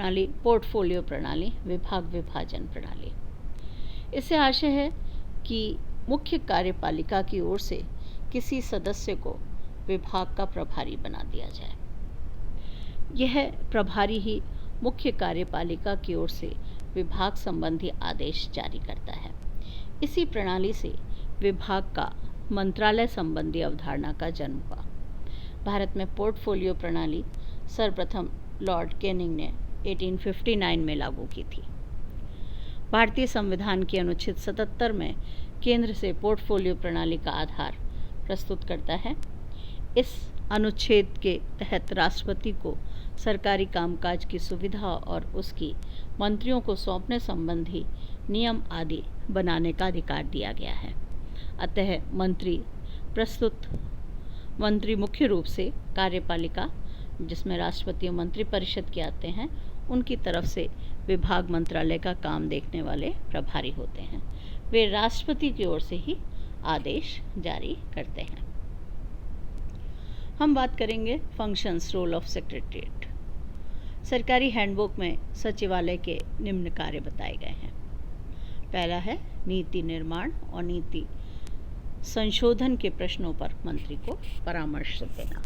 प्रणाली पोर्टफोलियो प्रणाली, विभाग विभाजन प्रणाली। इससे आशय है कि मुख्य कार्यपालिका की ओर से किसी सदस्य को विभाग का प्रभारी बना दिया जाए। यह प्रभारी ही मुख्य कार्यपालिका की ओर से विभाग संबंधी आदेश जारी करता है। इसी प्रणाली से विभाग का मंत्रालय संबंधी अवधारणा का जन्म हुआ। भारत में पोर्टफोलियो प्रणाली सर्वप्रथम लॉर्ड कैनिंग ने 1859 में लागू की थी। भारतीय संविधान के अनुच्छेद 77 में केंद्र से पोर्टफोलियो प्रणाली का आधार प्रस्तुत करता है। इस अनुच्छेद के तहत राष्ट्रपति को सरकारी कामकाज की सुविधा और उसकी मंत्रियों को सौंपने संबंधी नियम आदि बनाने का अधिकार दिया गया है। अतः मंत्री मुख्य रूप से कार्यपालिका, जिसमें राष्ट्रपति और मंत्रिपरिषद के आते हैं, उनकी तरफ से विभाग मंत्रालय का काम देखने वाले प्रभारी होते हैं। वे राष्ट्रपति की ओर से ही आदेश जारी करते हैं। हम बात करेंगे फंक्शंस, रोल ऑफ सेक्रेटरीट। सरकारी हैंडबुक में सचिवालय के निम्न कार्य बताए गए हैं। पहला है नीति निर्माण और नीति संशोधन के प्रश्नों पर मंत्री को परामर्श देना।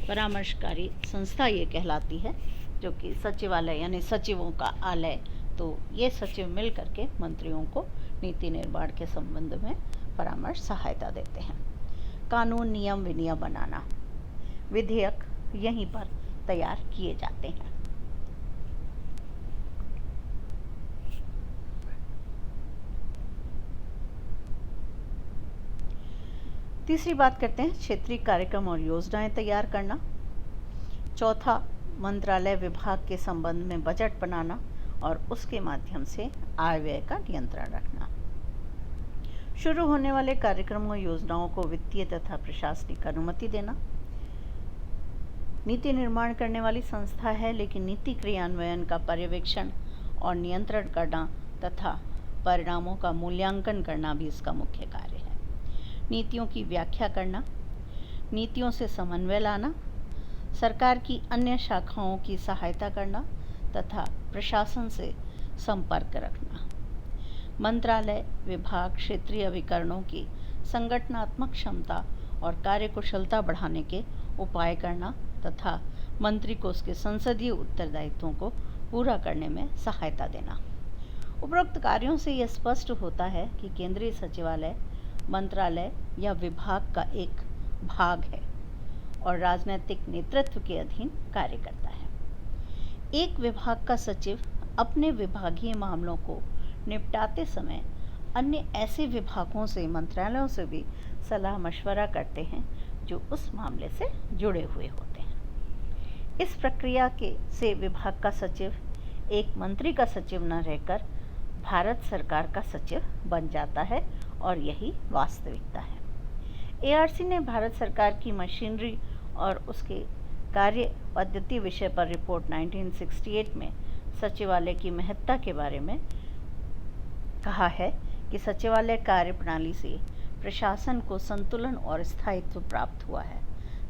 परामर्शकारी संस्था ये कहलाती है, जो कि सचिवालय यानी सचिवों का आलय। तो ये सचिव मिल करके मंत्रियों को नीति निर्माण के संबंध में परामर्श सहायता देते हैं। कानून, नियम, विनियम बनाना, विधेयक यहीं पर तैयार किए जाते हैं। तीसरी बात करते हैं क्षेत्रीय कार्यक्रम और योजनाएं तैयार करना। चौथा, मंत्रालय विभाग के संबंध में बजट बनाना और उसके माध्यम से आय व्यय का नियंत्रण रखना। शुरू होने वाले कार्यक्रमों योजनाओं को वित्तीय तथा प्रशासनिक अनुमति देना। नीति निर्माण करने वाली संस्था है, लेकिन नीति क्रियान्वयन का पर्यवेक्षण और नियंत्रण करना तथा परिणामों का मूल्यांकन करना भी इसका मुख्य कार्य है। नीतियों की व्याख्या करना, नीतियों से समन्वय लाना, सरकार की अन्य शाखाओं की सहायता करना तथा प्रशासन से संपर्क रखना। मंत्रालय, विभाग, क्षेत्रीय अभिकरणों की संगठनात्मक क्षमता और कार्यकुशलता बढ़ाने के उपाय करना तथा मंत्री को उसके संसदीय उत्तरदायित्वों को पूरा करने में सहायता देना। उपरोक्त कार्यों से यह स्पष्ट होता है कि केंद्रीय सचिवालय मंत्रालय या विभाग का एक भाग है और राजनीतिक नेतृत्व के अधीन कार्य करता है। एक विभाग का सचिव अपने विभागीय मामलों को निपटाते समय अन्य ऐसे विभागों से, मंत्रालयों से भी सलाह मशवरा करते हैं जो उस मामले से जुड़े हुए होते हैं। इस प्रक्रिया से विभाग का सचिव एक मंत्री का सचिव न रहकर भारत सरकार का सचिव बन जाता है और यही वास्तविकता है। एआरसी ने भारत सरकार की मशीनरी और उसके कार्य पद्धति विषय पर रिपोर्ट 1968 में सचिवालय की महत्ता के बारे में कहा है कि सचिवालय कार्य प्रणाली से प्रशासन को संतुलन और स्थायित्व प्राप्त हुआ है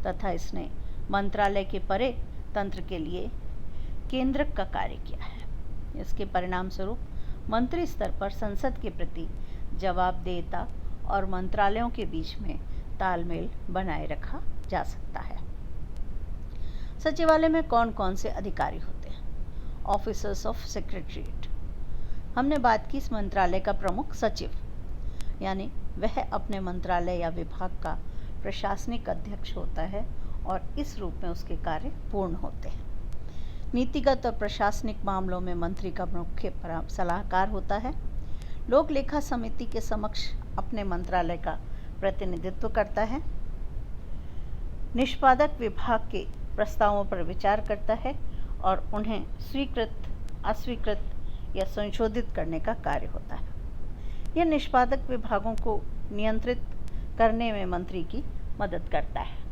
तथा इसने मंत्रालय के परे तंत्र के लिए केंद्रक का कार्य किया है। इसके परिणाम स्वरूप मंत्री स्तर पर संसद के प्रति जवाबदेहिता और मंत्रालयों के बीच में तालमेल बनाए रखा जा सकता है। सचिवालय में कौन कौन से अधिकारी होते हैं? Officers of secretariat. हमने बात की इस मंत्रालय का प्रमुख सचिव, यानी वह अपने मंत्रालय या विभाग का प्रशासनिक अध्यक्ष होता है और इस रूप में उसके कार्य पूर्ण होते हैं। नीतिगत और प्रशासनिक मामलों में मंत्री का मुख्य सलाहकार होता है। लोक लेखा समिति के समक्ष अपने मंत्रालय का प्रतिनिधित्व करता है। निष्पादक विभाग के प्रस्तावों पर विचार करता है और उन्हें स्वीकृत, अस्वीकृत या संशोधित करने का कार्य होता है। यह निष्पादक विभागों को नियंत्रित करने में मंत्री की मदद करता है।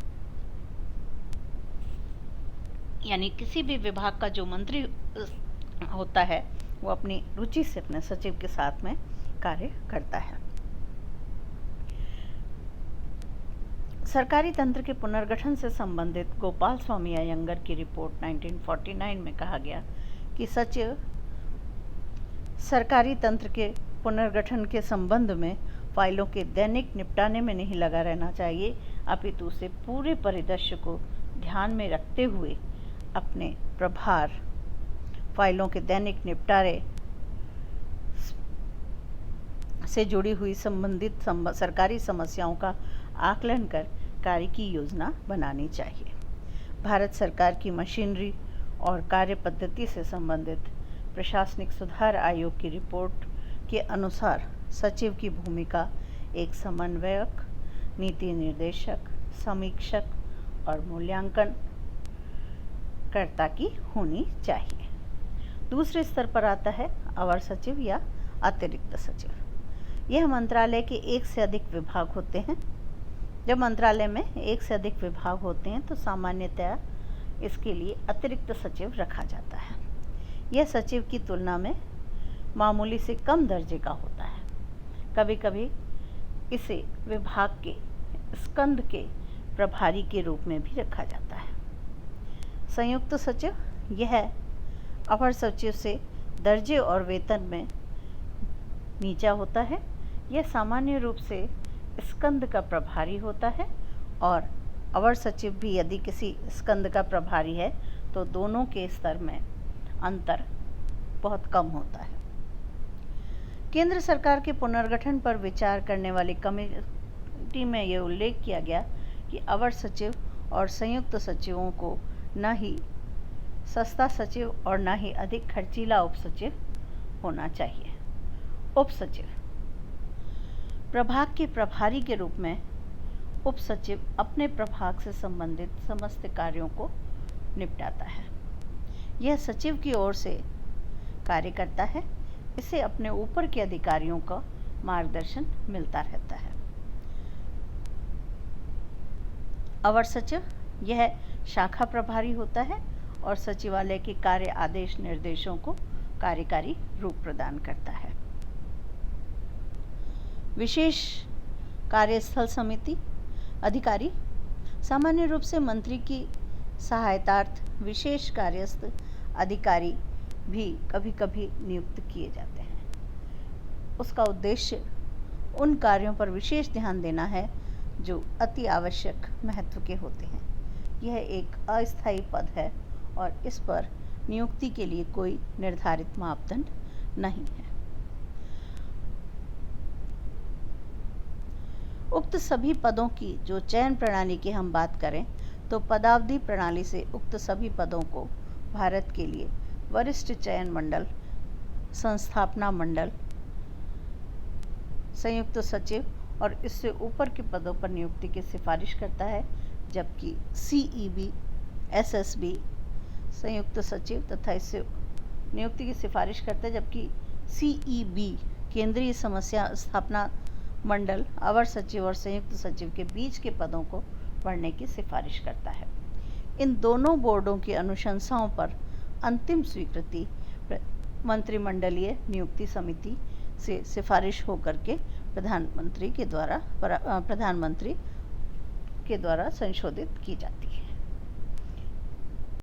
यानी किसी भी विभाग का जो मंत्री होता है वो अपनी रुचि से अपने सचिव के साथ में कार्य करता है। सरकारी तंत्र के पुनर्गठन से संबंधित गोपाल स्वामी अयंगर की रिपोर्ट 1949 में कहा गया कि सचिव सरकारी तंत्र के पुनर्गठन के संबंध में फाइलों के दैनिक निपटाने में नहीं लगा रहना चाहिए, अपितु उसे पूरे परिदृश्य को ध्यान में रखते हुए अपने प्रभार फाइलों के दैनिक निपटारे से जुड़ी हुई संबंधित सरकारी समस्याओं का आकलन कर कार्य की योजना बनानी चाहिए। भारत सरकार की मशीनरी और कार्य पद्धति से संबंधित प्रशासनिक सुधार आयोग की रिपोर्ट के अनुसार सचिव की भूमिका एक समन्वयक, नीति निर्देशक, समीक्षक और मूल्यांकन कर्ता की होनी चाहिए। दूसरे स्तर पर आता है अवर सचिव या अतिरिक्त सचिव। यह मंत्रालय के एक से अधिक विभाग होते हैं। जब मंत्रालय में एक से अधिक विभाग होते हैं तो सामान्यतया इसके लिए अतिरिक्त सचिव रखा जाता है। यह सचिव की तुलना में मामूली से कम दर्जे का होता है। कभी कभी इसे विभाग के स्कंद के प्रभारी के रूप में भी रखा जाता है। संयुक्त सचिव यह अपर सचिव से दर्जे और वेतन में नीचा होता है। यह सामान्य रूप से स्कंद का प्रभारी होता है और अवर सचिव भी यदि किसी स्कंद का प्रभारी है तो दोनों के स्तर में अंतर बहुत कम होता है। केंद्र सरकार के पुनर्गठन पर विचार करने वाली कमेटी में यह उल्लेख किया गया कि अवर सचिव और संयुक्त सचिवों को न ही सस्ता सचिव और न ही अधिक खर्चीला उपसचिव होना चाहिए। उपसचिव प्रभाग के प्रभारी के रूप में उपसचिव अपने प्रभाग से संबंधित समस्त कार्यों को निपटाता है। यह सचिव की ओर से कार्य करता है। इसे अपने ऊपर के अधिकारियों का मार्गदर्शन मिलता रहता है। अवर सचिव यह शाखा प्रभारी होता है और सचिवालय के कार्य आदेश निर्देशों को कार्यकारी रूप प्रदान करता है। विशेष कार्यस्थल समिति अधिकारी सामान्य रूप से मंत्री की सहायतार्थ विशेष कार्यस्थ अधिकारी भी कभी कभी नियुक्त किए जाते हैं। उसका उद्देश्य उन कार्यों पर विशेष ध्यान देना है जो अति आवश्यक महत्व के होते हैं। यह एक अस्थायी पद है और इस पर नियुक्ति के लिए कोई निर्धारित मापदंड नहीं है। उक्त सभी पदों की जो चयन प्रणाली की हम बात करें तो पदावधि प्रणाली से उक्त सभी पदों को भारत के लिए वरिष्ठ चयन मंडल, संस्थापना मंडल, संयुक्त सचिव और इससे ऊपर के पदों पर नियुक्ति की सिफारिश करता है, जबकि CEB, SSB संयुक्त सचिव तथा इससे नियुक्ति की सिफारिश करता है, जबकि CEB केंद्रीय समस्या स्थापना मंडल अवर सचिव और संयुक्त सचिव के बीच के पदों को भरने की सिफारिश करता है। इन दोनों बोर्डों की अनुशंसाओं पर अंतिम स्वीकृति मंत्रिमंडलीय नियुक्ति समिति से सिफारिश होकर के प्रधानमंत्री के द्वारा संशोधित की जाती है।